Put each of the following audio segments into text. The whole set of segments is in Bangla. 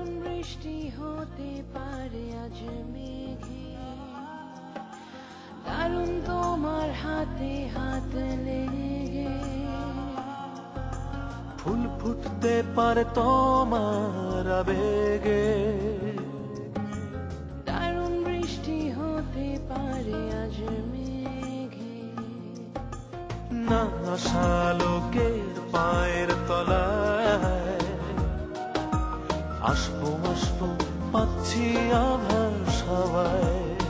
দারুণ বৃষ্টি হতে পারে আজ মেঘে, দারুণ তোমার হাতে হাত লেগে, ফুল ফুটতে পারে তোমার আবেগে, দারুণ বৃষ্টি হতে পারে আজ মেঘে, না আশা লোকের পায়ের তলায় আসবো আসবো পাচ্ছি আভাস হাওয়ায়,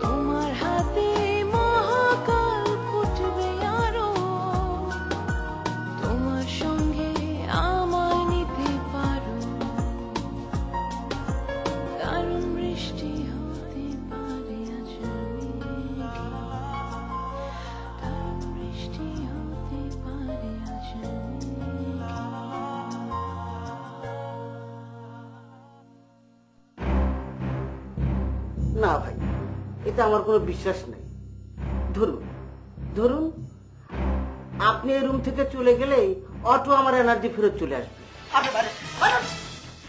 তোমার হাতে মহাকাল ফুটবে আরো, তোমার সঙ্গে আমায় নিতে পারো, দারুণ বৃষ্টি হতে পারে আজ মেঘে, দারুণ বৃষ্টি হতে পারে আজ মেঘে। না ভাই, এটা আমার কোনো বিশ্বাস নেই। ধরুন ধরুন আপনি এই রুম থেকে চলে গেলেই অটো আমার এনার্জি ফেরত চলে আসবে।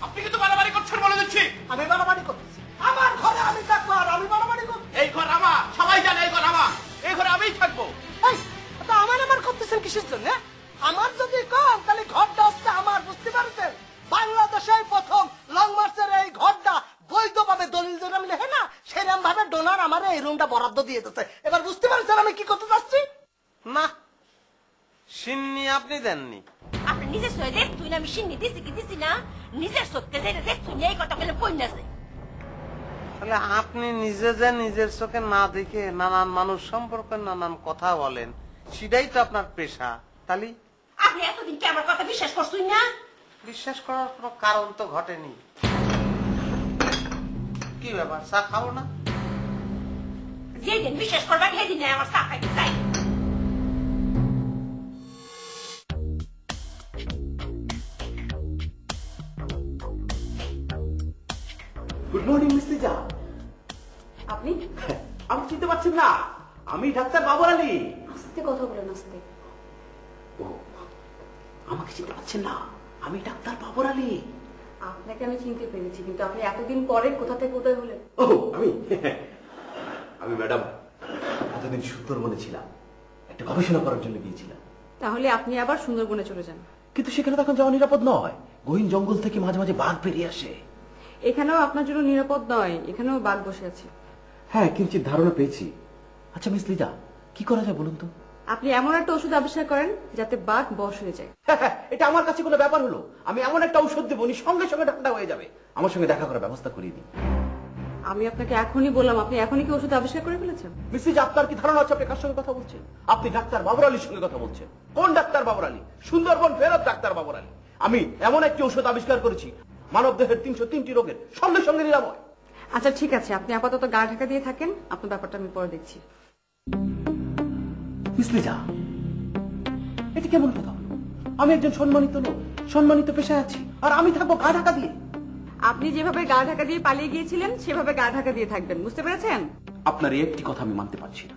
আপনি কিন্তু বাড়াবাড়ি করছেন বলে দিচ্ছি। আমি বাড়াবাড়ি করতেছি? আমার ঘরে আমি থাকবো আর আমি বাড়াবাড়ি করব? এই ঘর আমার, সবাই জানে এই ঘর আমার, এই ঘরে আমিই থাকবো। আমার করতেছেন কিসের জন্য? আমার যদি কম তাহলে ঘরটা হচ্ছে আমার, বুঝতে পারছেন? বাংলাদেশে প্রথম লং মার্চের এই ঘরটা বৈধভাবে দলিল যেরকম লেখে না, সেরকম ভাবে ডোনার আমার এই রুমটা বরাদ্দ দিয়ে দিচ্ছে। এবার বুঝতে পারছেন আমি কি করতে চাচ্ছি? না, সিন্নি আপনি দেননি। আপনি নিজের সয়ে দেখ তুই না, আমি সিন্নি দিছি কি দিছি না, নিজের সত্যি যেটা দেখ তুই এই কথা বলে পড়ে আছে। তাহলে আপনি নিজে যে নিজের চোখে না দেখে নানান মানুষ সম্পর্কে নানান কথা বলেন, সেটাই তো আপনার পেশা। তাহলে আপনি এতদিন কি আমার কথা বিশ্বাস করছুন না? বিশ্বাস করার কোনো কারণ তো ঘটেনি। কি ব্যাপার, চা খাবো না? যেদিন বিশ্বাস করবেন সেদিন আমার চা খাইতে চাই। Good morning miss Liza. আপনি? আমি চিনতে পারছেন না? আমি ডাক্তার বাবর আলী। আস্তে কথা বলেন, আস্তে। ও, আমাকে চিনতে পারছেন না? আমি ডাক্তার বাবর আলী। আপনাকে আমি চিনতে পেরেছি, কিন্তু আপনি এতদিন পরে কোথা থেকে কোথায় হলেন? ও আমি ম্যাডাম এতদিন সুন্দরবনে ছিলাম, একটা গবেষণা করার জন্য গিয়েছিলাম। তাহলে আপনি আবার সুন্দরবনে চলে যান। কিন্তু সেখানে তখন যাওয়া নিরাপদ নয়, গহীন জঙ্গল থেকে মাঝে মাঝে বাঘ বেরিয়ে আসে। এখানেও আপনার জন্য নিরাপদ নয়, এখানেও বাঘ বসে আছে। হ্যাঁ, কিঞ্চিত ধারণা পেয়েছি। আচ্ছা মিস লিজা, কি করা যায় বলুন তো? আপনি এমন একটা ওষুধ আবিষ্কার করেন যাতে বাঘ বশ হয়ে যায়। এটা আমার কাছে কোনো ব্যাপার হলো? আমি এমন একটা ঔষধ দেবো, উনি সঙ্গে সঙ্গে ঠান্ডা হয়ে যাবে। আমার সঙ্গে দেখা করার ব্যবস্থা করিয়ে দিন। আমি আপনাকে এখনই বললাম, আপনি এখনই কি ওষুধ আবিষ্কার করে ফেলেছেন? মিসেস, আপনার কি ধারণা আছে আপনি কার সঙ্গে কথা বলছেন? আপনি ডাক্তার বাবর আলীর সঙ্গে কথা বলছেন। কোন ডাক্তার বাবর আলী? সুন্দরবন ফেরত ডাক্তার বাবর আলী। আমি এমন একটি ঔষধ আবিষ্কার করেছি মানব দেহের 303টি রোগের সঙ্গে সঙ্গে নিরাময়। আচ্ছা ঠিক আছে, আপনি আপাতত গা ঢাকা দিয়ে থাকেন, আপনার ব্যাপারটা আমি পরে দেখছি। মিস লিজা, এটা কেমন কথা হলো? আমি একজন সম্মানিত লোক, সম্মানিত পেশায় আছি, আর আমি থাকবো গা ঢাকা দিয়ে? আপনি যেভাবে গা ঢাকা দিয়ে পালিয়ে গিয়েছিলেন সেভাবে গা ঢাকা দিয়ে থাকবেন, বুঝতে পেরেছেন? আপনার এই একটি কথা আমি মানতে পারছি না।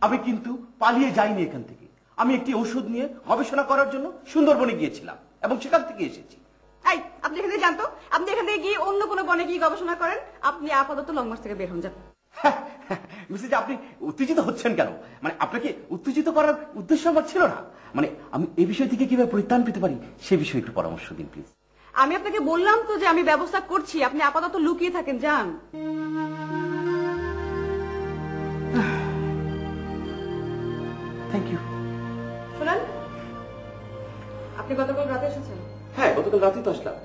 আমি কিন্তু পালিয়ে যাইনি এখান থেকে। আমি একটি ওষুধ নিয়ে গবেষণা করার জন্য সুন্দরবনে গিয়েছিলাম এবং সেখান থেকে এসেছি। এই, আপনি এখান থেকে জানতো? আপনি এখান থেকে গিয়ে অন্য কোনো বনে গিয়ে গবেষণা করেন। আপনি আপাতত লং মার্চ থেকে বের হন, যান। মিসেস, আপনি উত্তেজিত হচ্ছেন কেন? মানে আপনাকে উত্তেজিত করার উদ্দেশ্য আমার ছিল না। মানে আমি এই বিষয় থেকে কিভাবে পরিত্রাণ পেতে পারি সে বিষয়ে একটু পরামর্শ দিন প্লিজ। আমি আপনাকে বললাম তো যে আমি ব্যবস্থা করছি, আপনি আপাতত লুকিয়ে থাকেন, যান। Thank you. শোনেন, আপনি গতকাল রাতে এসেছেন? হ্যাঁ, গতকাল রাতেই তো আসলাম।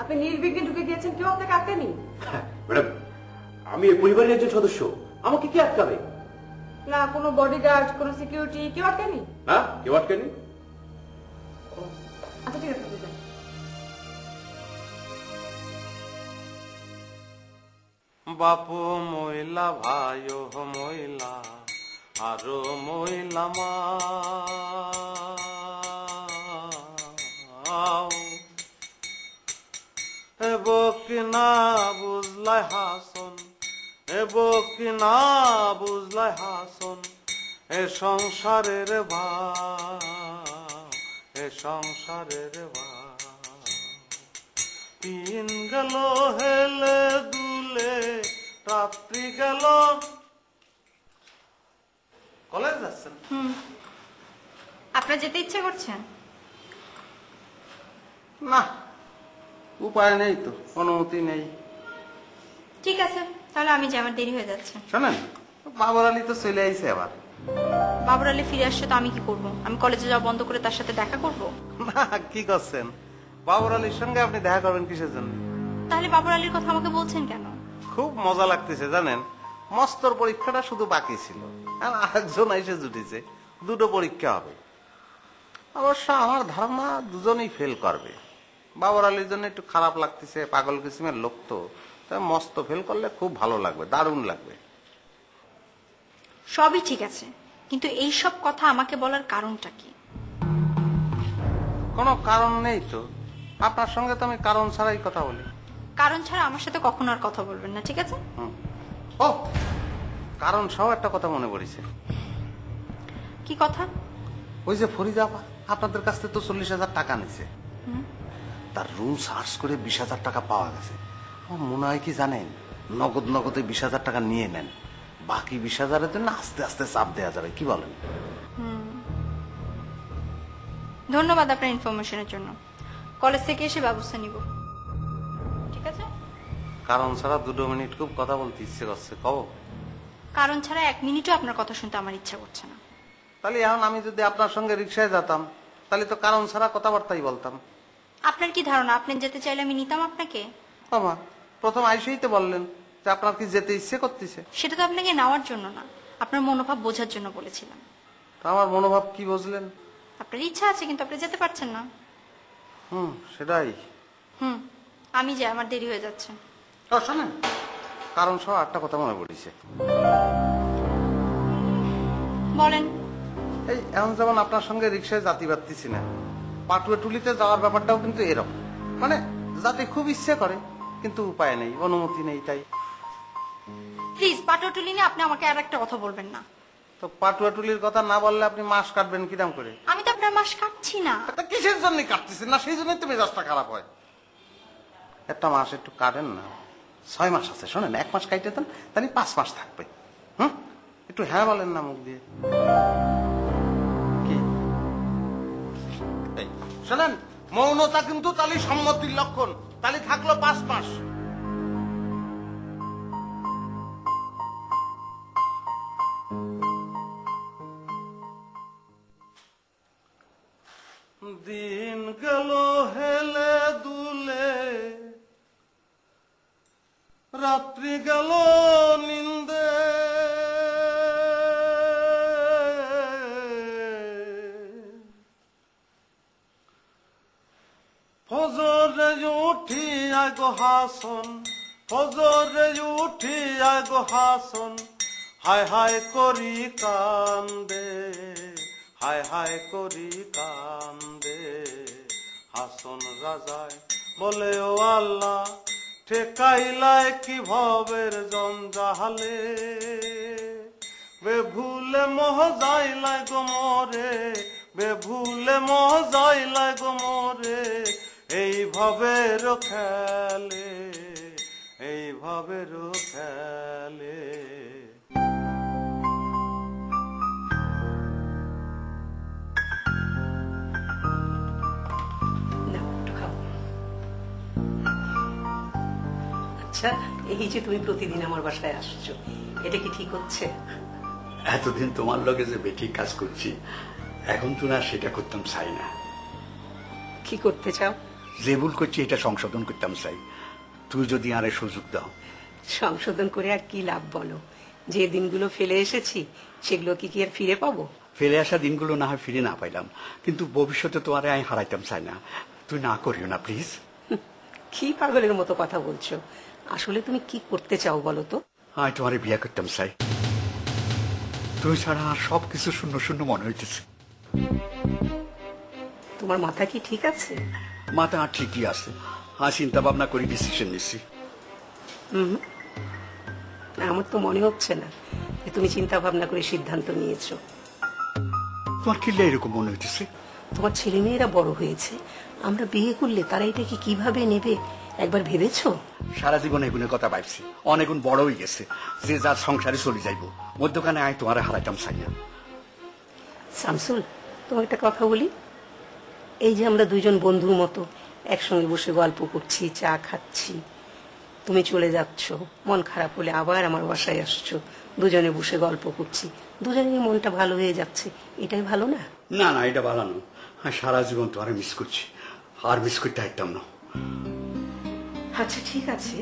আপনি নির্বিঘ্নে ঢুকে গিয়েছেন, কেউ আপনাকে আটকায়নি? ম্যাডাম, আমি এই পরিবারের একজন সদস্য, আমাকে কি আটকাবে? না, কোনো বডিগার্ড, কোনো সিকিউরিটি, কেউ আটকায়নি? না, কেউ আটকায়নি। আচ্ছা ঠিক আছে, আপনি যান। বাপু মহিলা, ভাই মহিলা, আরো মহিলা মা কি না বুঝলাই হাসন, কি না বুঝলাই হাসন, এ সংসারের ভাব, এ সংসারের ভাব। দিন গেল হেলে দুলে, রাত্রি গেল। কলেজ যাচ্ছেন? আপনার যেতে ইচ্ছে করছে? না, উপায় নেই তো, অনুমতি নেই। ঠিক আছে, তাহলে আমি যাই, আমার দেরি হয়ে যাচ্ছে। শোনেন, বাবর আলী তো চলে আইছে আবার। বাবর আলী ফিরে আসছে তো আমি কি করব? আমি কলেজে যাওয়া বন্ধ করে তার সাথে দেখা করব? না, কি করছেন? বাবর আলীর সঙ্গে আপনি দেখা করবেন কিসের জন্য? তাহলে বাবর আলীর কথা আমাকে বলছেন কেন? খুব মজা লাগতেছে জানেন, মস্তর পরীক্ষাটা শুধু বাকি ছিল, আর আরেকজন এসে জুটেছে, দুটো পরীক্ষা হবে। অবশ্য আমার ধারণা দুজনেই ফেল করবে। বাবর আলীর জন্য একটু খারাপ লাগতেছে, পাগল কিসিমের লোক তো, তাই মস্ত ফেল করলে খুব ভালো লাগবে, দারুণ লাগবে। সবই ঠিক আছে, কিন্তু এই সব কথা আমাকে বলার কারণটা কি? কোনো কারণ নেই তো, আপনার সঙ্গে তো আমি কারণ ছাড়াই কথা বলি। কারণ ছাড়া আমার সাথে কখনো আর কথা বলবেন না, ঠিক আছে? ও, কারণ সহ একটা কথা মনে পড়েছে। কি কথা? ওই যে ফরিদা আপা আপনাদের কাছ থেকে তো 40,000 টাকা নিছে, তার রুম সার্চ করে 20,000 টাকা পাওয়া গেছে। আমার মনে হয় কি জানেন, নগদে 20,000 টাকা নিয়ে নেন, বাকি 20,000-এর জন্য আস্তে আস্তে চাপ দেওয়া যাবে, কি বলেন? ধন্যবাদ আপনার ইনফরমেশনের জন্য। কলেজ থেকে এসে ব্যবস্থা নিব, ঠিক আছে? কারণ ছাড়া 2 মিনিট খুব কথা বলতে ইচ্ছে করছে, কব? কারণ ছাড়া 1 মিনিটও আপনার কথা শুনতে আমার ইচ্ছা করছে না। তাহলে এখন আমি যদি আপনার সঙ্গে রিক্সায় যেতাম, তাহলে তো কারণ ছাড়া কথাবার্তাই বলতাম। আপনার কি ধারণা আপনি যেতে চাইলে আমি নিতাম আপনাকে? বাবা, প্রথম আইসেই তো বললেন যে আপনার কি যেতে ইচ্ছে করতেছে। সেটা তো আপনাকে নেওয়ার জন্য না, আপনার মনোভাব বোঝার জন্য বলেছিলাম। তা আমার মনোভাব কি বুঝলেন? আপনার ইচ্ছা আছে কিন্তু আপনি যেতে পারছেন না। সেটাই। আমি যাই, আমার দেরি হয়ে যাচ্ছে। শোনেন, কারণ সহ একটা কথা মনে পড়েছে। বলেন। এই এখন যেমন আপনার সঙ্গে রিক্সায় যাতে পারতেছি না, পাটুয়া টুলিতে যাওয়ার ব্যাপারটাও কিন্তু এরকম, মানে যাতে খুব ইচ্ছে করে কিন্তু উপায় নেই, অনুমতি নেই। তাই প্লিজ পাটোটুলি নিয়ে আপনি আমাকে আর একটা কথা বলবেন না। তো পাটুয়া টুলির কথা না বললে আপনি মাস কাটবেন কিরাম করে? আমি তো আপনার মাস কাটছি না। তা কিসের জন্য কাটতেছেন না? সেই জন্যই তো মেজাজটা খারাপ হয়। একটা মাস একটু কাটেন না, 6 মাস আছে, শোনেন 1 মাস কাটে দেন, তাহলে 5 মাস থাকবে। একটু হ্যাঁ বলেন না মুখ দিয়ে। কি শোনেন, মৌনতা কিন্তু তাহলে সম্মতির লক্ষণ, তাহলে থাকলো 5 মাস। দিন গেল হেলে দুলে, রাত্রি গেল নিন্দে, ফজরে উঠি আগো হাসন, ফজরে উঠি আগো হাসন, হায় হায় করি কান্দে, হায় হায় করি কান্দে। হাসন রাজায় বলে ও আল্লাহ, ঠেকাইলায় কি ভবের জঞ্জালে, বেভুলে মোহ যাইলায় গো মোরে, বেভুলে মোহ যাইলায় গো মোরে, এই ভবের খেলে, এই ভবের খেলে। আচ্ছা, এই যে তুমি প্রতিদিন আমার বাসায় আসছো, এটা কি ঠিক হচ্ছে? এতদিন তোমার লগে যে বেঠিক কাজ করছি, এখন তো না সেটা করতাম চাই না। কি করতে চাও? যে ভুল করছি এটা সংশোধন করতাম চাই, তুই যদি আরে সুযোগ দাও। সংশোধন করে আর কি লাভ বলো? যে দিনগুলো ফেলে এসেছি সেগুলো কি আর ফিরে পাবো? ফেলে আসা দিনগুলো না হয় ফিরে না পাইলাম, কিন্তু ভবিষ্যতে তো আরে আমি হারাইতাম চাই না। তুই না করিও না প্লিজ। কি পাগলের মতো কথা বলছো? আসলে তুমি কি করতে চাও বলো তো? আমি তোমারে বিয়ে করতাম চাই, তুই ছাড়া আর সবকিছু শূন্য শূন্য মনে হইতেছে। তোমার মাথা কি ঠিক আছে? মাথা আর ঠিকই আছে, আর চিন্তা ভাবনা করে ডিসিশন নিচ্ছি। আমার তো মনে হচ্ছে না যে তুমি চিন্তা ভাবনা করে সিদ্ধান্ত নিয়েছো। তোমার কি এরকম মনে হইতেছে? তোমার ছেলে মেয়েরা বড় হয়েছে, আমরা বিয়ে করলে তারা এটাকে কিভাবে নেবে একবার ভেবেছো? সারা জীবন এগুনের কথা ভাবছি, অনেকগুণ বড় হয়ে গেছে, যে যার সংসারে চলে যাইব, মধ্যখানে আয় তোমার হারাইতাম চাই না। শামসুল, তোমার একটা কথা বলি, এই যে আমরা দুইজন বন্ধুর মতো একসঙ্গে বসে গল্প করছি, চা খাচ্ছি, তুমি চলে যাচ্ছ, মন খারাপ হলে আবার আমার বাসায় আসছো, দুজনে বসে গল্প করছি, দুজনের মনটা ভালো হয়ে যাচ্ছে, এটাই ভালো না? না না, এটা ভালো না। সারা জীবন তোমার মিস করছি, আর মিস করতে হাইতাম না। আচ্ছা ঠিক আছে,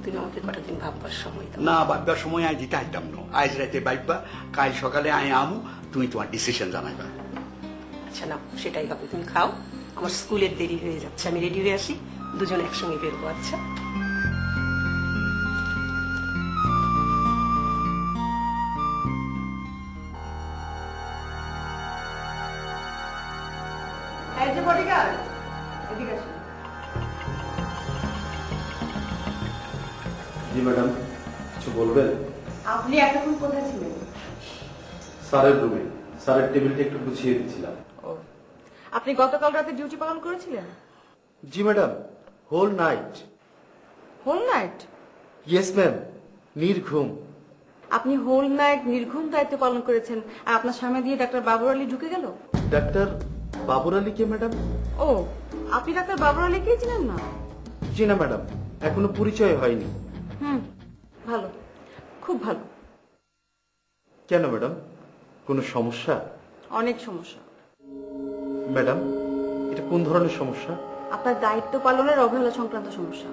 তুমি আমাকে কটা দিন ভাববার সময় দাও। না, ভাববার সময় আয় দিতে হাইতাম না। আজ রাতে ভাববা, কাল সকালে আয় আমু, তুমি তোমার ডিসিশন জানাইবা। আচ্ছা না, সেটাই হবে, তুমি খাও, আমার স্কুলের দেরি হয়ে যাচ্ছে, আমি রেডি হয়ে আসি, দুজন একসঙ্গে বেরোবো। আচ্ছা জি ম্যাডাম, কিছু বলবেন? আপনি এতক্ষণ কোথায় ছিলেন? স্যারের রুমে, স্যারের টেবিলটা একটু গুছিয়ে দিচ্ছিলাম। আপনি গতকাল রাতে ডিউটি পালন করেছিলেন? জি madam, whole night. Whole night? Yes ma'am, নির্ঘুম। আপনি হোল নাইট নির্ঘুম দায়িত্ব পালন করেছেন, আর আপনার সামনে দিয়ে ডাক্তার বাবর আলী ঢুকে গেল? ডাক্তার বাবর আলী কে ম্যাডাম? ও, আপনি ডাক্তার বাবর আলীকে চিনেন না? জি না ম্যাডাম, এখনো পরিচয় হয়নি। ভালো, খুব ভালো। কেন ম্যাডাম, কোনো সমস্যা? অনেক সমস্যা। ম্যাডাম, এটা কোন ধরনের সমস্যা? আপনার দায়িত্ব পালনের অবহেলা সংক্রান্ত সমস্যা।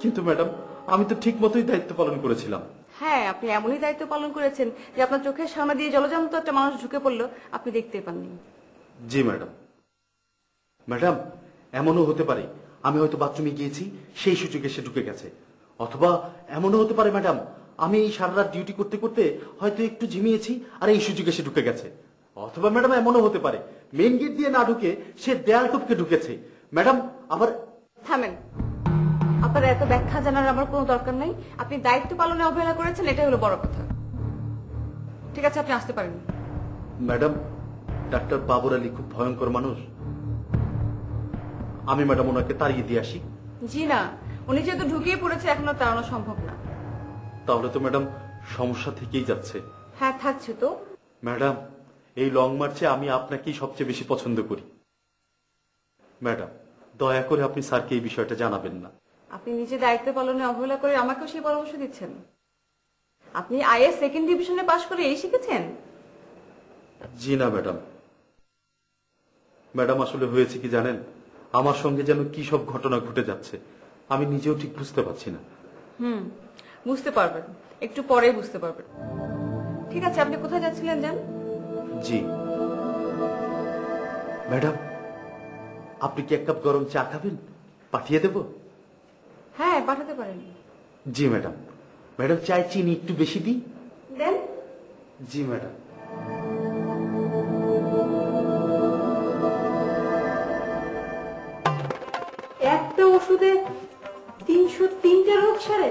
কিন্তু ম্যাডাম, আমি তো ঠিক মতোই দায়িত্ব পালন করেছিলাম। হ্যাঁ, আপনি এমনই দায়িত্ব পালন করেছেন যে আপনার চোখের সামনে দিয়ে জলজান্ত একটা মানুষ ঢুকে পড়লো, আপনি দেখতে পাননি। জি ম্যাডাম। ম্যাডাম, এমনও হতে পারে আমি হয়তো বাথরুমে গিয়েছি, সেই সুযোগে সে ঢুকে গেছে। অথবা এমনও হতে পারে ম্যাডাম, আমি এই সারা রাত ডিউটি করতে করতে হয়তো একটু ঝিমিয়েছি, আর এই সুযোগে সে ঢুকে গেছে। অথবা ম্যাডাম এমনও হতে পারে মেন গেট দিয়ে না ঢুকে সে দেয়াল টপকে ঢুকেছে। ম্যাডাম আবার থামেন, আপনার এত ব্যাখ্যা জানার আমার কোনো দরকার নেই। আপনি দায়িত্ব পালনে অবহেলা করেছেন, এটাই হলো বড় কথা। ঠিক আছে, আপনি আসতে পারেন। ম্যাডাম, ডাক্তার বাবর আলী খুব ভয়ঙ্কর মানুষ, আমি ম্যাডাম ওনাকে তাড়িয়ে দিয়ে আসি। জি না, উনি যেহেতু ঢুকিয়ে পড়েছে, এখনো তাড়ানো সম্ভব না। তাহলে তো ম্যাডাম সমস্যা থেকেই যাচ্ছে। হ্যাঁ, থাকছে তো। ম্যাডাম, এই লং মার্চে আমি আপনাকেই সবচেয়ে বেশি পছন্দ করি। ম্যাডাম, দয়া করে আপনি স্যারকে এই বিষয়টা জানাবেন না। আপনি নিজে দায়িত্ব পালনে অবহেলা করে আমাকেও সেই পরামর্শ দিচ্ছেন? আপনি আইএস সেকেন্ড ডিভিশনে পাশ করে এই শিখেছেন? জি না ম্যাডাম। ম্যাডাম, আসলে হয়েছে কি জানেন, আমার সঙ্গে যেন কি সব ঘটনা ঘটে যাচ্ছে, আমি নিজেও ঠিক বুঝতে পারছি না। বুঝতে পারবেন, একটু পরে বুঝতে পারবেন। ঠিক আছে, আপনি কোথায় যাচ্ছিলেন যান? জি ম্যাডাম, আপনি কি এক কাপ গরম চা খাবেন? পাঠিয়ে দেব? হ্যাঁ, পাঠাতে পারেন। জি ম্যাডাম। ম্যাডাম, চায় চিনি একটু বেশি দিই? দেন। জি ম্যাডাম। একটা ওষুধে 303টা রোগ সারে?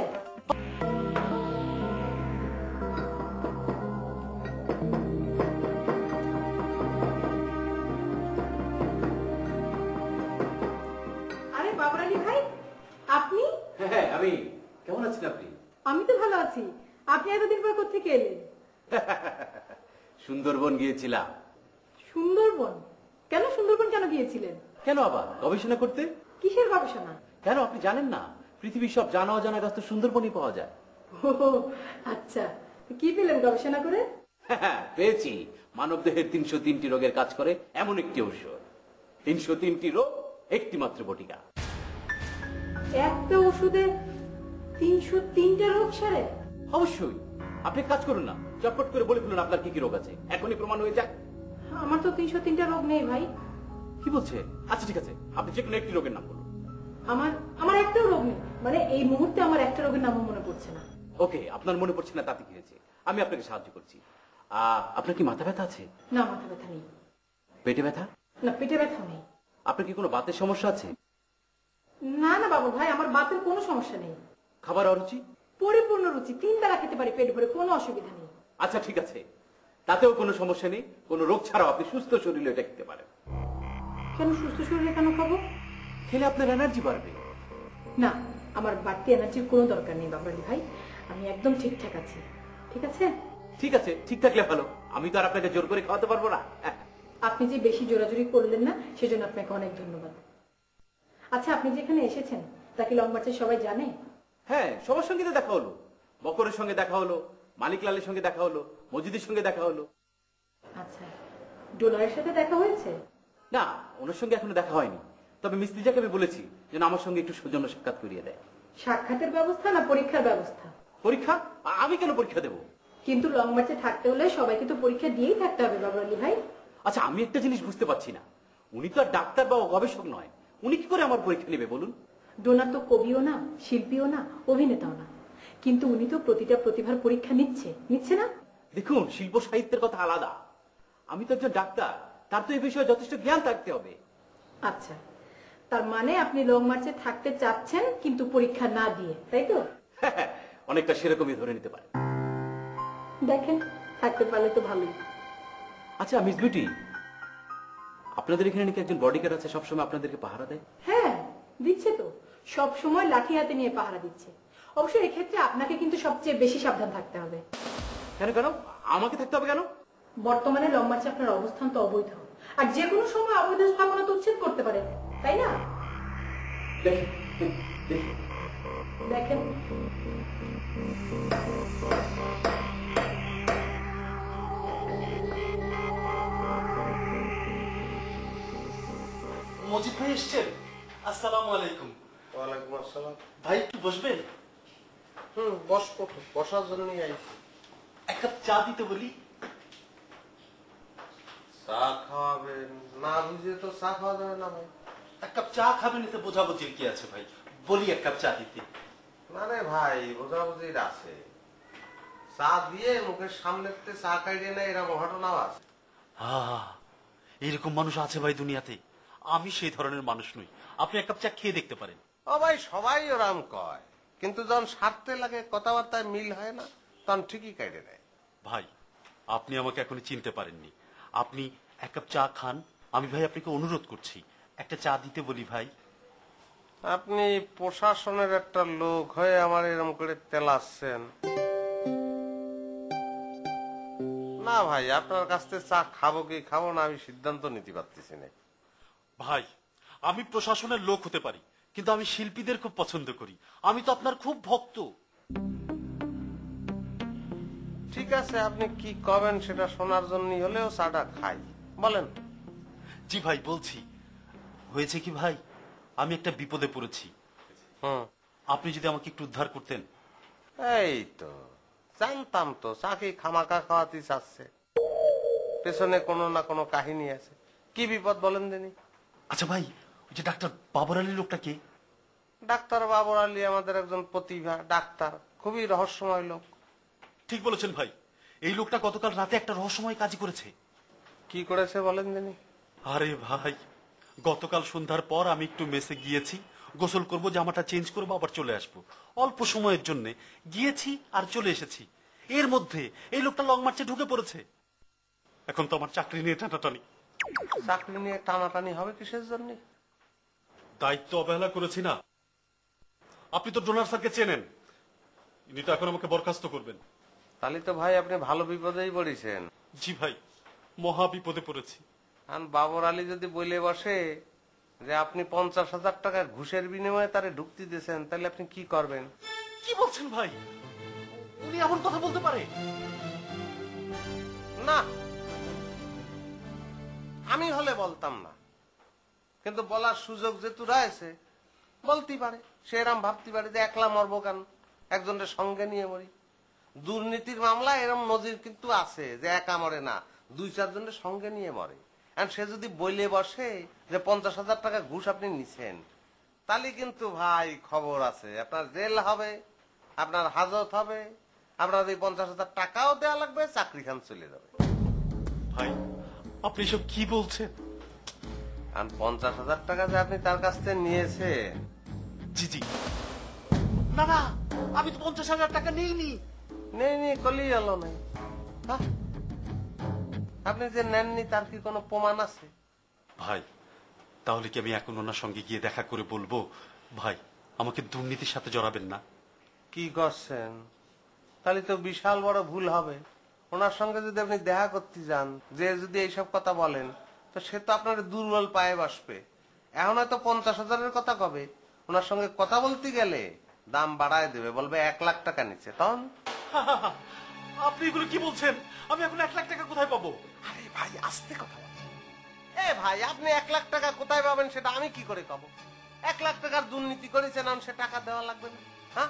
আরে বাবর আলী ভাই, আপনি? হ্যাঁ, আমি। কেমন আছেন আপনি? আমি তো ভালো আছি। আপনি এতদিন পর কোত্থেকে এলেন? সুন্দরবন গিয়েছিলাম। সুন্দরবন? কেন সুন্দরবন কেন গিয়েছিলেন? কেন আবার? গবেষণা করতে। কিসের গবেষণা? কেন, আপনি জানেন না? পৃথিবীর সব জানা অজানা গাছ তো সুন্দরবনই পাওয়া যায়। ও আচ্ছা, কি পেলেন গবেষণা করে? হ্যাঁ, পেয়েছি। মানব দেহের 303টি রোগের কাজ করে এমন একটি ঔষধ। 303টি রোগ, একটি মাত্র বটিকা। একটা ওষুধে 303টা রোগ সারে? অবশ্যই। আপনি কাজ করুন না, চটপট করে বলে ফেলুন আপনার কি কি রোগ আছে, এখনই প্রমাণ হয়ে যাক। আমার তো 303টা রোগ নেই ভাই। কি বলছে? আচ্ছা ঠিক আছে, আপনি যে কোনো একটি রোগের নাম বলুন। আমার একটাও রোগ নেই, মানে এই মুহূর্তে আমার একটা রোগের নামও মনে পড়ছে না। ওকে, আপনার মনে পড়ছে না তাতে কি হয়েছে, আমি আপনাকে সাহায্য করছি। আপনার কি মাথা ব্যথা আছে? না, মাথা ব্যথা নেই। পেটে ব্যথা? না, পেটে ব্যথা নেই। আপনার কি কোনো বাতের সমস্যা আছে? না না বাবু ভাই, আমার বাতের কোনো সমস্যা নেই। খাবার অরুচি? পরিপূর্ণ রুচি, 3 বেলা খেতে পারি পেট ভরে, কোনো অসুবিধা নেই। আচ্ছা ঠিক আছে, তাতেও কোনো সমস্যা নেই। কোনো রোগ ছাড়াও আপনি সুস্থ শরীরে এটা খেতে পারেন। কেন সুস্থ শরীরে কেন খাবো? খেলে আপনার এনার্জি বাড়বে। না, আমার বাড়তি এনার্জির কোনো দরকার নেই বাবরালি ভাই, আমি একদম ঠিকঠাক আছি। ঠিক আছে? ঠিক আছে, ঠিক থাকলে ভালো। আমি তো আর আপনাকে জোর করে খাওয়াতে পারবো না। আপনি যে বেশি জোরাজুরি করলেন না, সেজন্য আপনাকে অনেক ধন্যবাদ। আচ্ছা, আপনি যেখানে এসেছেন তা কি লং মার্চের সবাই জানে? হ্যাঁ, সবার সঙ্গে তো দেখা হলো। বকরের সঙ্গে দেখা হলো, মানিক লালের সঙ্গে দেখা হলো, মজিদের সঙ্গে দেখা হলো। আচ্ছা, ডোনারের সাথে দেখা হয়েছে? না, ওনার সঙ্গে এখনো দেখা হয়নি। তবে মিস লিজাকে আমি বলেছি যেন আমার সঙ্গে একটু সৌজন্য সাক্ষাৎ করিয়ে দেয়। সাক্ষাতের ব্যবস্থা না পরীক্ষার ব্যবস্থা? পরীক্ষা? আমি কেন পরীক্ষা দেবো? কিন্তু লং মার্চে থাকতে হলে সবাইকে তো পরীক্ষা দিয়েই থাকতে হবে বাবরালি ভাই। আচ্ছা, আমি একটা জিনিস বুঝতে পারছি না, উনি তো আর ডাক্তার বা গবেষক নয়, উনি কি করে আমার পরীক্ষা নেবে বলুন? ডোনার তো কবিও না, শিল্পীও না, অভিনেতাও না, কিন্তু উনি তো প্রতিটা প্রতিভার পরীক্ষা নিচ্ছে না? দেখুন, শিল্প সাহিত্যের কথা আলাদা। আমি তো একজন ডাক্তার, তার তো এই বিষয়ে যথেষ্ট জ্ঞান থাকতে হবে। আচ্ছা, তার মানে আপনি লং মার্চে থাকতে চাচ্ছেন কিন্তু পরীক্ষা না দিয়ে, তাই তো? অনেকটা সেরকমই ধরে নিতে পারে। দেখেন, থাকতে পারলে তো ভালোই। আচ্ছা মিস বিউটি, আপনাদের এখানে নাকি একজন বডিগার্ড আছে, সবসময় আপনাদেরকে পাহারা দেয়? হ্যাঁ, দিচ্ছে তো, সব সময় লাঠি হাতে নিয়ে পাহারা দিচ্ছে। অবশ্য এক্ষেত্রে আপনাকে কিন্তু সবচেয়ে বেশি সাবধান থাকতে হবে। কেন কেন আমাকে থাকতে হবে কেন? বর্তমানে লং মার্চে আপনার অবস্থান তো অবৈধ, আর যে কোনো সময় অবৈধ স্থাপনা তো উচ্ছেদ করতে পারে, তাই না? দেখেন, মজিদ ভাই এসছেন? আসসালামু আলাইকুম। ওয়ালাইকুম আসসালাম। ভাই একটু বসবেন? বসবো, বসার জন্যই আইছি। এক কাপ চা দিতে বলি? চা খাওয়াবেন না বুঝিয়ে তো চা খাওয়া যাবে না ভাই। এক কাপ চা খাবেন, এতে বোঝাবুঝির কি আছে ভাই? বলি এক কাপ চা দিতে? না রে ভাই, বোঝাবুঝির আছে। চা দিয়ে মুখের সামনে চা খাইয়ে নেয়, এরকম ঘটনাও আছে। এরকম মানুষ আছে ভাই দুনিয়াতে? আমি সেই ধরনের মানুষ নই। আপনি এক কাপ চা খেয়ে দেখতে পারেন। ও ভাই, সবাই ওরাম কয়, কিন্তু যখন স্বার্থে লাগে, কথাবার্তায় মিল হয় না, তখন ঠিকই কাইটে নেয়। ভাই, আপনি আমাকে এখনো চিনতে পারেননি। আপনি এক কাপ চা খান, আমি ভাই আপনাকে অনুরোধ করছি একটা চা দিতে বলি ভাই। আপনি প্রশাসনের একটা লোক হয়ে আমার এরকম করে তেলাচ্ছেন না ভাই। আপনার কাছ থেকে চা খাবো কি খাবো না আমি সিদ্ধান্ত নিতে পারতেছি না ভাই। আমি প্রশাসনের লোক হতে পারি, কিন্তু আমি শিল্পীদের খুব পছন্দ করি। আমি তো আপনার খুব ভক্ত। ঠিক আছে, আপনি কি করবেন সেটা শোনার জন্য হলেও চাটা খাই, বলেন। জি ভাই, বলছি হয়েছে কি ভাই, আমি একটা বিপদে পড়েছি। আপনি যদি আমাকে একটু উদ্ধার করতেন। এই তো জানতাম তো, চাকে খামাকা খাওয়াতে চাচ্ছে, পেছনে কোনো না কোনো কাহিনী আছে। কি বিপদ বলেন দিনি? আচ্ছা ভাই, ওই যে ডাক্তার বাবর আলী লোকটা কে? ডাক্তার বাবর আলী আমাদের একজন প্রতিভা ডাক্তার, খুবই রহস্যময় লোক। ঠিক বলেছেন ভাই, এই লোকটা গতকাল রাতে একটা রহস্যময় কাজ করেছে। কি করেছে বলেন দিনি? আরে ভাই, গতকাল সন্ধ্যার পর আমি একটু মেসে গিয়েছি, গোসল করবো, জামাটা চেঞ্জ করবো, আবার চলে আসবো। অল্প সময়ের জন্য গিয়েছি আর চলে এসেছি। এর মধ্যে এই লোকটা লং মার্চে ঢুকে পড়েছে। এখন তো আমার চাকরি নিয়ে টানাটানি। চাকরি নিয়ে টানাটানি হবে কিসের জন্য? দায়িত্ব অবহেলা করেছি না। আপনি তো ডোনার স্যারকে চেনেন, ইনি তো এখন আমাকে বরখাস্ত করবেন। তাহলে তো ভাই আপনি ভালো বিপদেই পড়েছেন। জি ভাই, মহা বিপদে পড়েছি। বাবর আলী যদি বলে বসে যে আপনি 50,000 টাকা ঘুষের বিনিময়ে তারে ঢুকতে দিয়েছেন, তাহলে আপনি কি করবেন? কি বলছেন ভাই? উনি এমন কথা বলতে পারে? না, আমি হলে বলতাম না, কিন্তু বলার সুযোগ যেহেতু রয়েছে বলতেই পারে। সে এরম ভাবতে পারে যে একলা মরবো কেন, একজনের সঙ্গে নিয়ে মরি। দুর্নীতির মামলা এরম নজির কিন্তু আছে যে একা মরে না, 2-4 জনের সঙ্গে নিয়ে মরে। আর সে যদি বইলে বসে যে 50,000 টাকা ঘুষ আপনি নিছেন, তাহলে কিন্তু ভাই খবর আছে, আপনার জেল হবে, আপনার হাজত হবে, আপনার এই 50,000 টাকাও দেওয়া লাগবে, চাকরি খান চলে যাবে। ভাই, আপনি সব কি বলছেন? আর 50,000 টাকা যে আপনি তার কাছ থেকে নিয়েছেন। জি জি, না না, আমি তো 50,000 টাকা নেইনি। নেই কলি হলো নাই। আপনি যে নেননি তার কি কোনো প্রমাণ আছে? ভাই, তাহলে কি আমি এখন ওনার সঙ্গে গিয়ে দেখা করে বলবো, ভাই আমাকে দুর্নীতির সাথে জড়াবেন না? কি করছেন? তাহলে তো বিশাল বড় ভুল হবে। ওনার সঙ্গে যদি আপনি দেখা করতে যান, যে যদি এইসব কথা বলেন, তো সে তো আপনার দুর্বল পায়ে বসবে। এখন হয়তো 50,000-এর কথা কবে, ওনার সঙ্গে কথা বলতে গেলে দাম বাড়ায় দেবে, বলবে 1 লাখ টাকা নিচ্ছে। তখন আপনি এগুলো কি বলছেন? আমি এখন 1 লাখ টাকা কোথায় পাবো? আরে ভাই আস্তে কথা বল। ভাই আপনি 1 লাখ টাকা কোথায় পাবেন সেটা আমি কি করে কব? 1 লাখ টাকার দুর্নীতি করেছেন, সে টাকা দেওয়া লাগবে না? হ্যাঁ,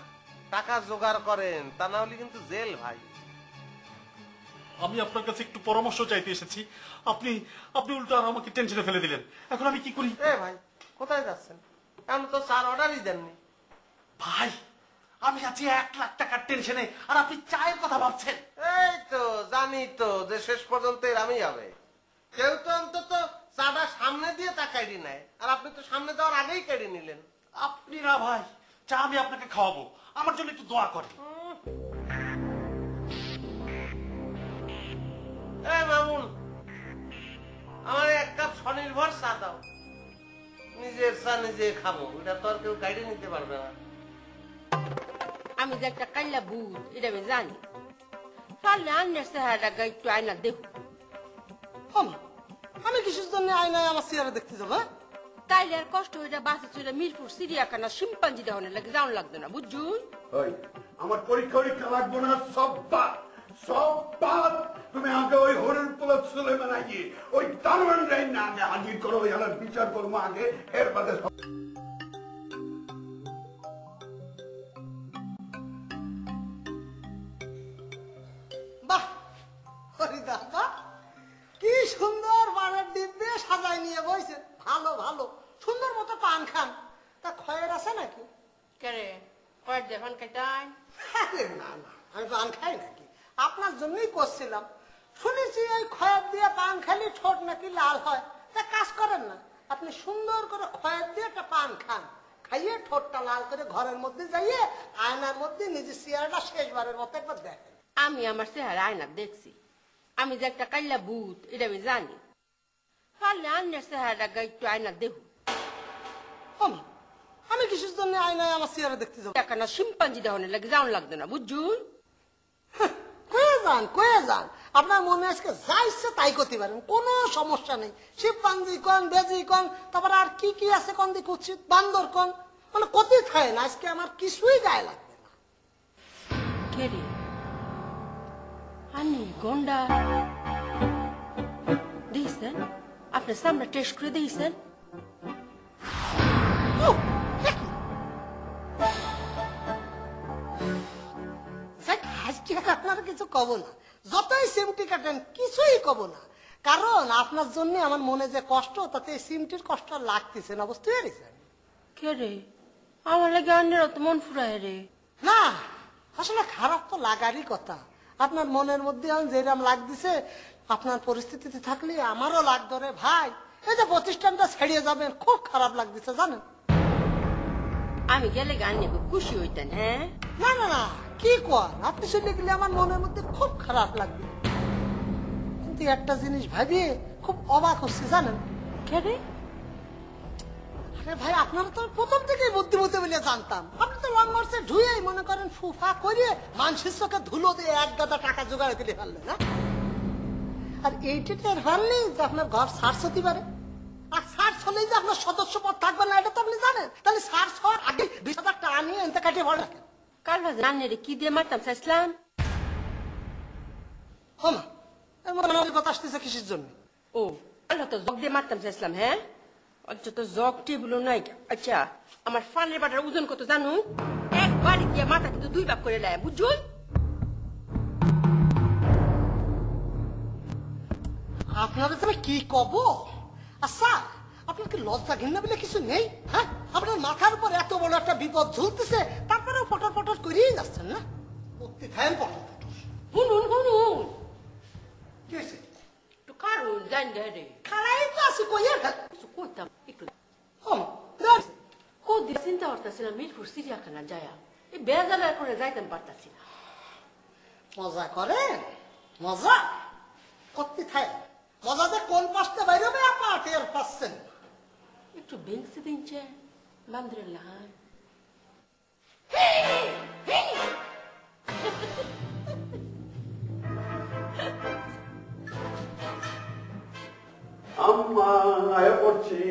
টাকা জোগাড় করেন, তা না হলে কিন্তু জেল ভাই। আমি আপনার কাছে একটু পরামর্শ চাইতে এসেছি, আপনি উল্টো আর আমাকে টেনশনে ফেলে দিলেন। এখন আমি কি করি? ভাই কোথায় যাচ্ছেন? এখন তো স্যার অর্ডারই দেননি। ভাই আমি আছি 1 লাখ টাকার টেনশনে, আর আপনি চায়ের কথা ভাবছেন। এই তো জানি তো যে শেষ পর্যন্ত এরামই হবে। কেউ তো অন্তত চাটা সামনে দিয়ে তা কেড়ে নেয়, আর আপনি তো সামনে দেওয়ার আগেই কেড়ে নিলেন। আপনি না ভাই, চা আমি আপনাকে খাওয়াবো, আমার জন্য একটু দোয়া করেন। মামুন, আমার 1 কাপ স্বনির্ভর চা দাও। নিজের চা নিজে খাবো, এটা তো আর কেউ কেড়ে নিতে পারবে না। আমি যে একটা কাইলা ভূত এটা আমি জানি। পারলে আন্নের চেহারাটা একটু আয়না দেখো। আমি কিসের জন্য আয়নায় আমার চেহারা দেখতে যাবো? তাইলে আর কষ্ট হইটা বাসে চলে মিরপুর চিড়িয়াখানা শিম্পাঞ্জি দেওয়ানের লাগে যাওয়ান লাগতো না, বুঝছুন? আমার পরীক্ষা লাগবো না, সব বাদ। তুমি আগে ওই হরিণ পোলা সুলেমান আগে ওই দারোয়ান রাইন না আগে হাজির করো, ওই হালার বিচার করবো আগে, এর বাদে বাহ হরিদা, বাহ কি সুন্দর পানের ডিপ দিয়ে সাজাই নিয়ে বইছেন। ভালো ভালো, সুন্দর মতো পান খান। তা খয়ের আছে নাকি? কেরে কয়েক দেখান কেটাই? না না, আমি পান খাই নাকি? আপনার জন্যই করছিলাম। শুনেছি এই খয়ের দিয়ে পান খালি ঠোঁট নাকি লাল হয়। তা কাজ করেন না, আপনি সুন্দর করে খয়ের দিয়ে একটা পান খান, খাইয়ে ঠোঁটটা লাল করে ঘরের মধ্যে যাইয়ে আয়নার মধ্যে নিজের চেহারাটা শেষবারের মতো একবার দেখেন। আমি আমার চেহারা আয়না দেখছি। আমি যে একটা কাইলা ভূত এটা আমি জানি। পারলে আন্নের চেহারাটা একটু আয়না দেখো। আমি কিসের জন্য আয়নায় আমার চেহারা দেখতে যাবো? এখানে শিম্পাঞ্জি দেওয়ানের লাগে যাওয়ান লাগতো না, বুঝছুন? কয়ে যান, আপনার মনে আজকে যা ইচ্ছে তাই করতে পারেন, কোনো সমস্যা নেই। শিবপাঞ্জি কন, বেজি কন, তারপর আর কি কি আছে কন, দিক উচিত বান্দর কন, মানে কতই খায় না, আজকে আমার কিছুই গায়ে লাগবে না। কেরে আনি গন্ডা দিয়েছেন? আপনার সামনে টেস্ট করে দিয়েছেন? আপনারা কিছু কব না, যতই সিমটি কাটেন কিছুই কব না, কারণ আপনার জন্য আমার মনে যে কষ্ট, তাতে সিমটির কষ্ট লাগতেছে না, বুঝতে পেরেছেন? কেরে আমার লাগে আন্নের তো মন ফুরায় রে। না আসলে খারাপ তো লাগারই কথা। আপনার মনের মধ্যে যেরকম লাগতেছে, আপনার পরিস্থিতিতে থাকলে আমারও লাগতো রে ভাই। এই যে প্রতিষ্ঠানটা ছেড়িয়ে যাবেন, খুব খারাপ লাগতেছে জানেন। আমি গেলে গান্নে খুব খুশি হইতেন। হ্যাঁ না না না, কি কর, আপনি চলে গেলে আমার মনের মধ্যে খুব খারাপ লাগবে। কিন্তু একটা জিনিস ভাবিয়ে খুব অবাক হচ্ছে জানেন। কেরে? আরে ভাই, আপনারা তো প্রথম থেকেই বুদ্ধিমতী বলে জানতাম। আপনি তো লং মার্চে ঢুয়েই মনে করেন ফুফা করিয়ে মানুষের চোখে ধুলো দিয়ে 1 গাদা টাকা জোগাড় করে ফেললেন না। আর এইটার ফেললেই যে আপনার ঘর সার্চ হতে পারে, আর সার্চ হলেই যে আপনার সদস্য পদ থাকবে না, এটা তো আপনি জানেন। তাহলে সার্চ হওয়ার আগে 20,000 টাকা নিয়ে এনতে কাটিয়ে ভরে রাখেন। কাল আন্নের কি দিয়ে মারতাম চাইছিলাম? কথা আসতেছে কিসের জন্য? ও কাল তো জগ দিয়ে মারতাম চাইছিলাম। হ্যাঁ আচ্ছা, তো জগ টেবিল নাই। আচ্ছা আমার ফানের বাটার ওজন কত জানো? একবার দিয়ে মাথা কিন্তু 2 ভাগ করে নেয়, বুঝুন? আপনারা আমি কি কব? আচ্ছা আপনার কি লজ্জা ঘৃণা বলে কিছু নেই? হ্যাঁ, আপনার মাথার উপর এত বড় একটা বিপদ ঝুলতেছে, তারপরেও পটর পটর করিয়ে যাচ্ছেন না। পটর শুনুন শুনুন, কি হয়েছে? একটু কারণ জান রে খারাই তো আছে, কইয়া কিছু কইতাম একটু। দেখ কদিন চিন্তা করতেছিলাম মিরপুর চিড়িয়াখানা যায়, এই বেজালার করে যাইতাম পারতাছি না। মজা করেন? মজা করতে থাকে, মজাতে কোন পাশটা বাইরে হবে আপনার টের পাচ্ছেন। বেংসে দিনছে বান্দরের লাহান আম্মা আয়া পড়ছি।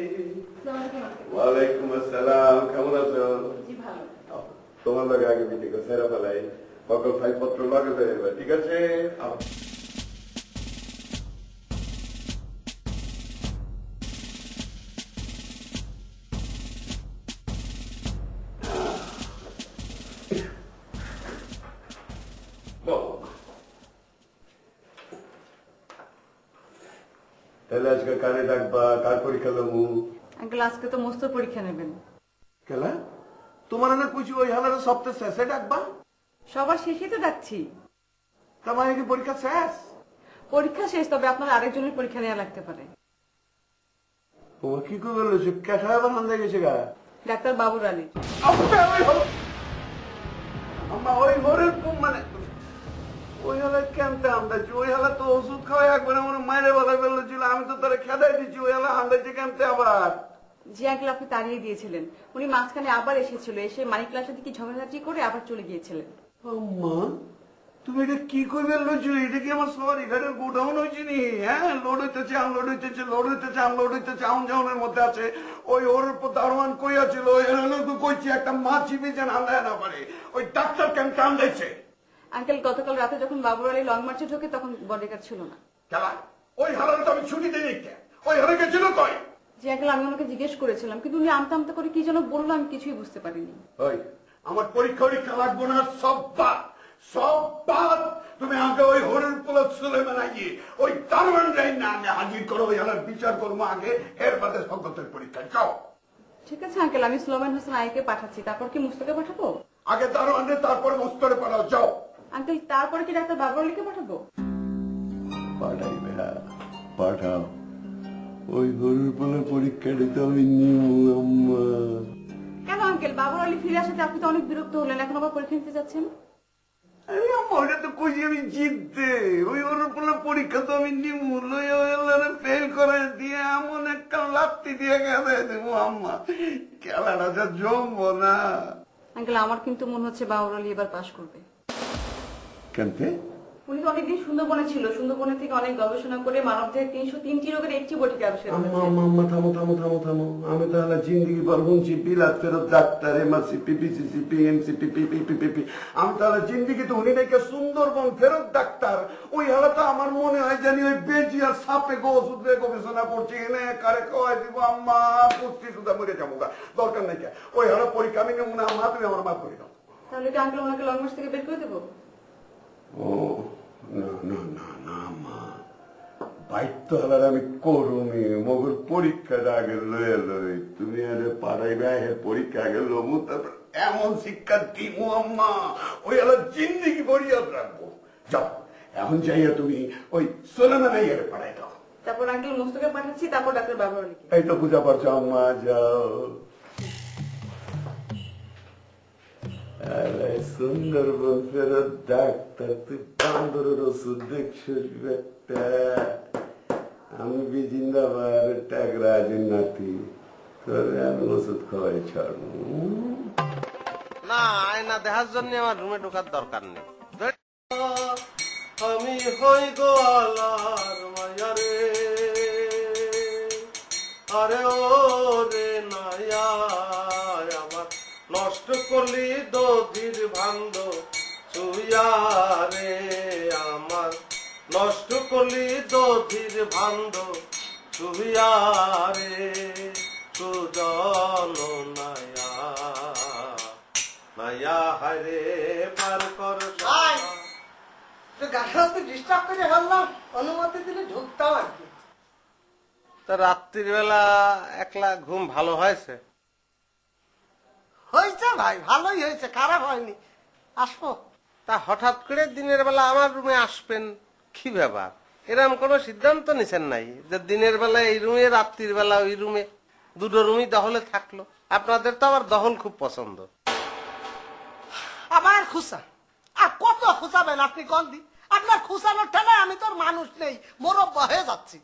ওয়ালাইকুম আসসালাম, কেমন আছো? তোমার লগে আগে মিটিং সেরা ফেলাই সকল ফাইলপত্র লগে ফেলবে, ঠিক আছে? তাহলে আজকে কারে ডাকবা, কার পরীক্ষা লমু? আঙ্কেল আজকে তো মস্ত পরীক্ষা নেবেন। কেলা তোমার না কইছি ওই হালারে সপ্তাহে শেষে ডাকবা? সবার শেষেই তো ডাকছি। তার মানে কি পরীক্ষা শেষ? পরীক্ষা শেষ, তবে আপনার আরেকজনের পরীক্ষা নেওয়া লাগতে পারে। ও কি করে বলছো? কেঠা আবার হান্দে গেছে গা? ডাক্তার বাবুর আলী। আম্মা ওই ঘরের মানে ওই হলে কেমতে আন্দাজ? ওই হলে তো ওষুধ খাওয়া একবার আমার মায়ের বেলা বেরোছিল, আমি তো তারা খেদাই দিচ্ছি। ওই হলে আন্দাজে কেমতে আবার? জি আঙ্কেল, আপনি তাড়িয়ে দিয়েছিলেন। উনি মাঝখানে আবার এসেছিল, এসে মানিক ক্লাসের দিকে ঝগড়াঝাটি করে আবার চলে গিয়েছিলেন। আম্মা তুমি এটা কি করবে লইছো? এটা কি আমার সরি ঘাটের গোডাউন হয়েছে নি? হ্যাঁ, লোড হইতেছে আনলোড হইতেছে, লোড হইতেছে আনলোড হইতেছে, আউন জাউনের মধ্যে আছে। ওই ওর দারোয়ান কইয়া ছিল, কইছি একটা মা চিপি যেন আন্দায় না পারে। ওই ডাক্তার কেন কান্দাইছে? আঙ্কেল গতকাল রাতে যখন বাবুর আলী লং মার্চে ঢোকে তখন বডিগার্ড ছিল না। খেলা ওই হালারে তো আমি ছুটি দিই নি। ওই হালে গেছিল কই? জি আঙ্কেল, আমি ওনাকে জিজ্ঞেস করেছিলাম, কিন্তু উনি আমতা আমতা করে কি যেন বললো, আমি কিছুই বুঝতে পারিনি। ওই আমার পরীক্ষা লাগবো না, সব বাদ সব বাদ। তুমি আগে ওই হরির পোলত সুলেমান গিয়ে ওই দারোয়ান রাইন না আগে হাজির করো, ওই হালার বিচার করবো আগে, এর বাদে সঙ্গতের পরীক্ষা যাও। ঠিক আছে আঙ্কেল, আমি সুলেমান হোসেন আইকে পাঠাচ্ছি। তারপর কি মুস্তাকে পাঠাবো? আগে দারোয়ানে, তারপরে মুস্তরে পাঠাও, যাও। আঙ্কেল তারপরে কি ডাক্তার বাবুর আলীকে পাঠাবো? পাঠাইবে, পাঠাও। ওই হরির পোলের পরীক্ষা দিতে আমি নিউ আম্মা। কেন আঙ্কেল, বাবুর আলী ফিরে আসাতে আপনি তো অনেক বিরক্ত হলেন, এখন আবার পরীক্ষা নিতে যাচ্ছেন? ওইটা তো কই আমি জিততে, ওই হরির পোলের পরীক্ষা তো আমি নিমু, ফেল করে দিয়ে এমন একটা লাত্তি দিয়ে গেলে দেবো আম্মা, খেলাটা যা জমবো না। আঙ্কেল আমার কিন্তু মনে হচ্ছে বাবুর আলী এবার পাশ করবে। কেনতে? উনি তো অনেকদিন সুন্দরবনে ছিল, সুন্দরবনে থেকে অনেক গবেষণা করে মানবদেহের 303টি রোগের একটি বটিকা আবিষ্কার করেছে। থামো থামো থামো থামো, আমি তাহলে জিন্দগি ভর শুনছি বিলাত ফেরত ডাক্তার, এমআরসিপি, বিসিসিপি, এমসিপি, পিপিপি। আমি তাহলে জিন্দগি তো উনি নাকি সুন্দরবন ফেরত ডাক্তার। ওই হালে তো আমার মনে হয় জানি ওই বেজি আর সাপে গো ওষুধ গবেষণা করছি, এনে কারে খাওয়াই দিব আম্মা, পুষ্টি সুদা মরে যাবো, দরকার নেই। ওই হালে পরীক্ষা আমি নেব না আম্মা, তুমি আমার মা করে দাও। তাহলে কি আঙ্কেল ওনাকে লং মার্চ থেকে বের করে দেবো? ও না না না না মা, বাইত্য হলার আমি করুমি, মগর পরীক্ষাটা আগে লয়ে লই, তুমি আরে পাড়াইবে এর পরীক্ষা আগে লমু, তারপর এমন শিক্ষা দিমু আম্মা, ওই আলার জিন্দিগি বড়িয়াদ রাখবো। যাও এখন যাইয়া তুমি ওই সোলেমান আইয়ারে পাড়াই দাও। তারপর আঙ্কেল মুস্তাকে পাঠাচ্ছি, তারপর ডাক্তার বাবুর আলীকে। এই তো বুঝা পারছো আম্মা, যাও। সুন্দরবন ফেরত ডাক্তার, তুই বান্দরের ওষুধ দেখছিস বেটা? আমি বি জিন্দাবাদ ট্যাগরাজের নাতি, তোরে আমি ওষুধ খাওয়াই ছাড়বো না। আয়না দেখার জন্য আমার রুমে ঢোকার দরকার নেই। আমি হই গো আলার মায়া রে, আরে ও রে নায়া, আমার নষ্ট করলি দধির ভান্ড চুইয়া রে, আমার নষ্ট করলি দধির ভান্ড চুইয়া রে, সুজন নায়া নায়া হারে পার কর। গাছাতে ডিস্টার্ব করে ফেললাম, অনুমতি দিলে ঢুকতাম আর কি। তা রাত্রির বেলা একলা ঘুম ভালো হয়েছে? হয়েছে ভাই, ভালোই হয়েছে, খারাপ হয়নি। আসবো? তা হঠাৎ করে দিনের বেলা আমার রুমে আসবেন, কি ব্যাপার? এরকম কোনো সিদ্ধান্ত নিছেন নাই যে দিনের বেলা এই রুমে, রাত্রির বেলা ওই রুমে, দুটো রুমই দখলে থাকলো? আপনাদের তো আবার দখল খুব পছন্দ। আবার খুশা, আর কত খুশাবেন আপনি গন্দি? আপনার খুশানোর ঠেলায় আমি তোর মানুষ নেই, মোরব্বা হয়ে যাচ্ছি।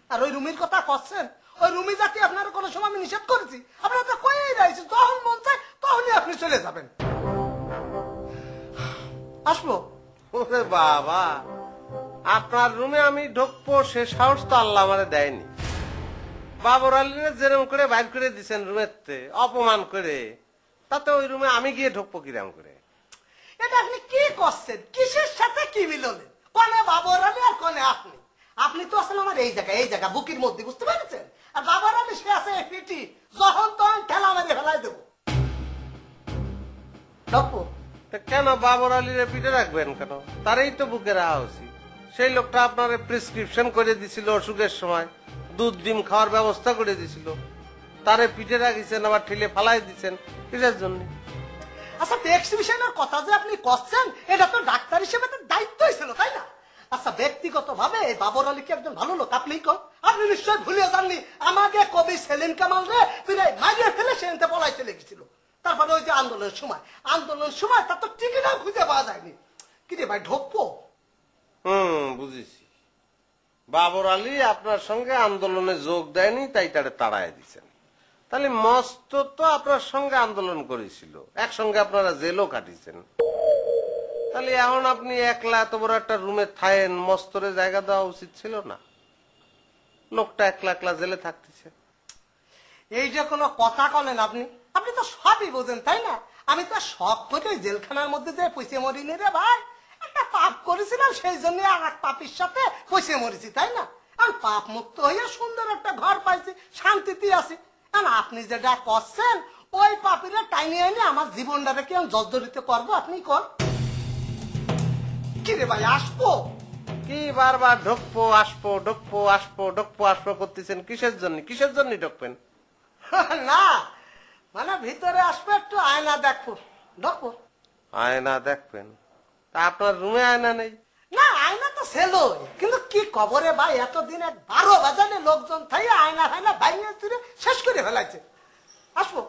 আর ওই রুমির কথা করছেন, ওই রুমি জাতি আপনার কোনো সময় আমি নিষেধ করেছি? আপনারা তো কয়েই রয়েছে, যখন মন চায় তখনই আপনি চলে যাবেন। আসবো? ওরে বাবা, আপনার রুমে আমি ঢুকবো সে সাহস তো আল্লাহ আমারে দেয়নি। বাবর আলীরে যেরকম করে বাইর করে দিচ্ছেন রুমেতে অপমান করে, তাতে ওই রুমে আমি গিয়ে ঢুকবো কিরাম করে? এটা আপনি কি করছেন? কিসের সাথে কি মিললেন? কনে বাবর আলী আর কনে আপনি? আপনি তো আসলে আমার এই জায়গা বুকের মধ্যে, বুঝতে পেরেছেন? আর বাবর আলী সে আছে পিটি, যখন তখন ঠেলা মারি ফেলাই দেবো। ঢুকবো? কেন বাবর আলীরে পিঠে রাখবেন কেন? তারই তো বুকে রাখা উচিত। সেই লোকটা আপনার প্রেসক্রিপশন করে দিছিল অসুখের সময়, দুধ ডিম খাওয়ার ব্যবস্থা করে দিছিল, তারে পিঠে রাখিছেন আবার ঠেলে ফালাই দিচ্ছেন কিসের জন্য? আচ্ছা, এক্সিবিশনের কথা যে আপনি করছেন, এটা তো ডাক্তার হিসেবে তো দায়িত্বই ছিল, তাই না? আচ্ছা, ব্যক্তিগত ভাবে বাবর আলী কি একজন ভালো লোক? আপনি কন। আপনি নিশ্চয় ভুলিয়ে যাননি আমাকে কবি সেলিম কামাল রে মারিয়ে ফেলে সেখানে পলাই চলে গেছিল। তারপরে ওই যে আন্দোলনের সময় তার তো টিকিটও খুঁজে পাওয়া যায়নি। কি রে ভাই, ঢুকবো? বুঝেছি। বাবর আলী আপনার সঙ্গে আন্দোলনে যোগ দেয়নি, তাই তারে তাড়ায় দিচ্ছেন। তাহলে মস্ত তো আপনার সঙ্গে আন্দোলন করেছিল, একসঙ্গে আপনারা জেলও কাটিয়েছেন। তাহলে এখন আপনি একলা এত বড় একটা রুমে থাকেন, মস্তরে জায়গা দেওয়া উচিত ছিল না? লোকটা একলা একলা জেলে থাকতেছে। এই যে কোনো কথা কলেন আপনি? আপনি তো সবই বোঝেন, তাই না? আমি তো শখ করে জেলখানার মধ্যে যে পয়সা মরিনি রে ভাই। একটা পাপ করেছিলাম, সেই জন্য আর এক পাপির সাথে পয়সা মরেছি, তাই না? আমি পাপ মুক্ত হইয়া সুন্দর একটা ঘর পাইছি, শান্তিতে আছি। আপনি যেটা করছেন, ওই পাপিরা টাইনি এনে আমার জীবনটাকে কি আমি জর্জরিত করবো? আপনি কর। কি রে ভাই, আসবো? কি বারবার ঢুকবো আসবো ঢুকবো আসবো ঢুকবো আসবো করতেছেন কিসের জন্য? কিসের জন্য ঢুকবেন? না মানে ভিতরে আসবো, একটু আয়না দেখবো, ঢুকবো। আয়না দেখবেন? তা আপনার রুমে আয়না নেই? না, আয়না তো ছিল, কিন্তু কি কবরে ভাই, এতদিন 12 বাজালে লোকজন থাই আয়না ভাইয়া তুলে শেষ করে ফেলাইছে। আসবো?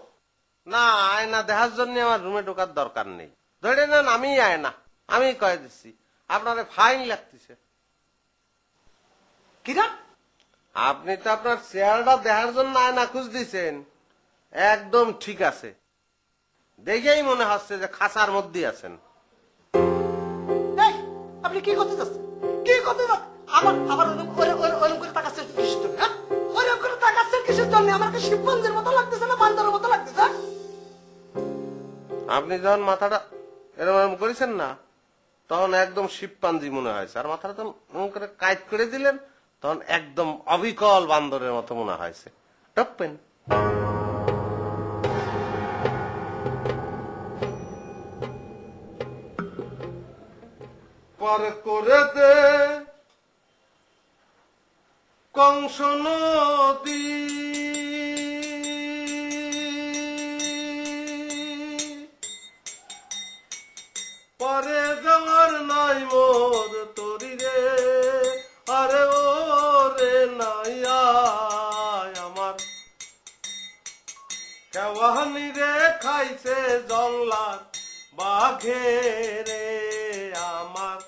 না, আয়না দেখার জন্য আমার রুমে ঢোকার দরকার নেই। ধরে নেন আমি আয়না, আমি কয়ে দিচ্ছি, আপনার ফাইন লাগতেছে। কিরা? আপনি তো আপনার চেহারাটা দেখার জন্য আয়না খুঁজ দিচ্ছেন, একদম ঠিক আছে। দেখেই মনে হচ্ছে যে খাঁচার মধ্যে আছেন। আপনি কি করতে যাচ্ছেন? কি করতে যাচ্ছেন? আবার ওরকম করে তাকাচ্ছেন কিসের জন্য? ওরকম করে তাকাচ্ছেন কিসের জন্য? আমাকে শিববন্ধের মতো লাগতেছে না বান্দরের মতো লাগতেছে? আপনি যখন মাথাটা এরকম করেছেন না, তখন একদম শিবপাঞ্জি মনে হয়েছে, আর মাথাটা তখন করে কাইট করে দিলেন, তখন একদম অবিকল বান্দরের মতো মনে হয়েছে। ঢুকবেন? পার করে দে কংস নদী, পরে যাওয়ার নাই মোর তরি রে, আরে ও রে নাই আমার কেওয়ানি রে খাইছে জংলার বাঘে রে, আমার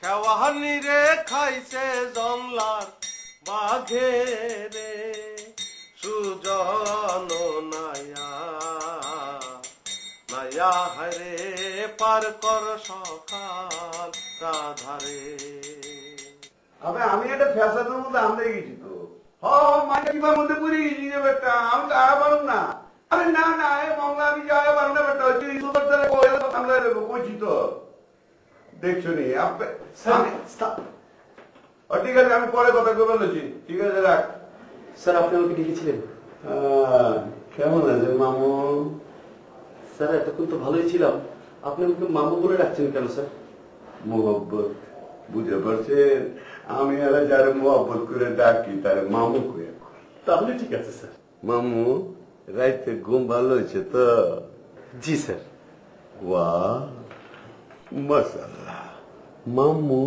কেওয়ানি রে খাইছে জংলার বাঘে রে, সুজন নায়া নায়া হরে পার কর সকাল রাধারে। আমি একটা ফ্যাশনের মধ্যে আনতে গেছি তো, মানে কিবার মধ্যে পড়ে গেছি রে বেটা, আমি তো আয়া পারুন না। আরে না না, এ মংলা আমি যাওয়া পারুন না বেটা, ওই আমরা কইছি তো, দেখছো নি? ঠিক আছে, আমি পরে কথা কবে বলেছি, ঠিক আছে রাখ। স্যার, আপনি আমাকে ডেকেছিলেন? কেমন আছে মামু? স্যার, এতক্ষণ তো ভালোই ছিলাম, আপনি আমাকে মামু বলে রাখছেন কেন স্যার? মোহব্বত, বুঝতে পারছেন? আমি আর যারা মোহব্বত করে ডাকি তার মামু করে। তাহলে ঠিক আছে স্যার। মামু, রাইতে ঘুম ভালো হয়েছে তো? জি স্যার। বাহ, মাশাআল্লাহ। মামু,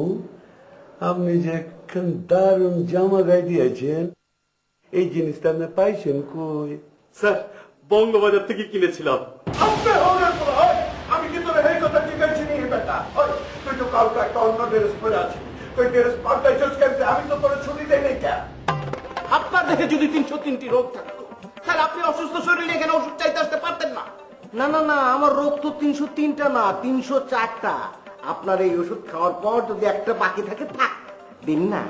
আপনি যে একখান দারুণ জামা গায়ে দিয়েছেন, এই জিনিসটা আপনি পাইছেন কই? স্যার, বঙ্গবাজার থেকে কিনেছিলাম। আমি কি তোর এই কথা জিজ্ঞাসা নিয়ে বেটা? তুই তো কালকে একটা অন্য ড্রেস পরে আছিস, তুই ড্রেস পাল্টাইছিস কেন? আমি তো তোর ছুটি দেই নাই কেন? আপনার দেহে যদি 303টি রোগ থাকতো তাহলে আপনি অসুস্থ শরীরে এখানে ওষুধ চাইতে আসতে পারতেন না। না না না, আমার রোগ তো 303টা না, 304টা। আপনার এই ওষুধ খাওয়ার পর যদি একটা বাকি থাকে থাক, দিন না।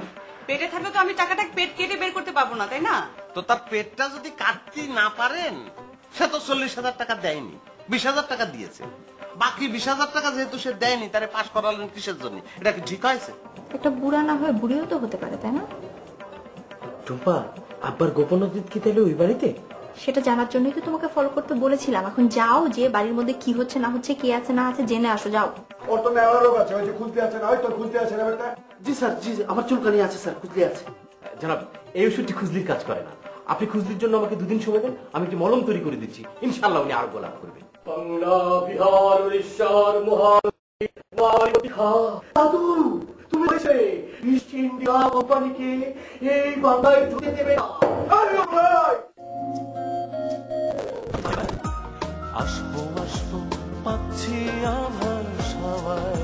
পেটে থাকলে তো আমি টাকাটা পেট কেটে বের করতে পারবো না, তাই না? তো তার পেটটা যদি কাটতে না পারেন, সে তো 40,000 টাকা দেয়নি, 20,000 টাকা দিয়েছে। বাকি 20,000 টাকা যেহেতু সে দেয়নি, তারে পাশ করালেন কিসের জন্য? এটা কি ঠিক হয়েছে? একটা বুড়া না হয়ে বুড়িও তো হতে পারে, তাই না? টুম্পা, আব্বার গোপন অতীত কি তাহলে ওই বাড়িতে? সেটা জানার জন্যই তো তোমাকে ফলো করতে বলেছিলাম। এখন যাও, যে বাড়ির মধ্যে কি হচ্ছে না হচ্ছে, কে আছে না আছে জেনে আসো, যাও। ওর তো নেওয়ার রোগ আছে, ওই যে খুলতে আছে না, ওই তো খুলতে আছে না বেটা। জি স্যার, জি আমার চুলকানি আছে স্যার, খুঁজলি আছে। জানাব, এই ওষুধটি খুজলির কাজ করে না। আপনি খুজলির জন্য আমাকে 2 দিন সময় দেন, আমি একটি মলম তৈরি করে দিচ্ছি, ইনশাআল্লাহ উনি আরোগ্য লাভ করবেন। বাংলা বিহার উড়িষ্যার মহান দাদু, তুমি এসে ইস্ট ইন্ডিয়া কোম্পানিকে এই বাংলায় ঢুকে দেবে না। আসবো আসবো পাচ্ছি আভার সবাই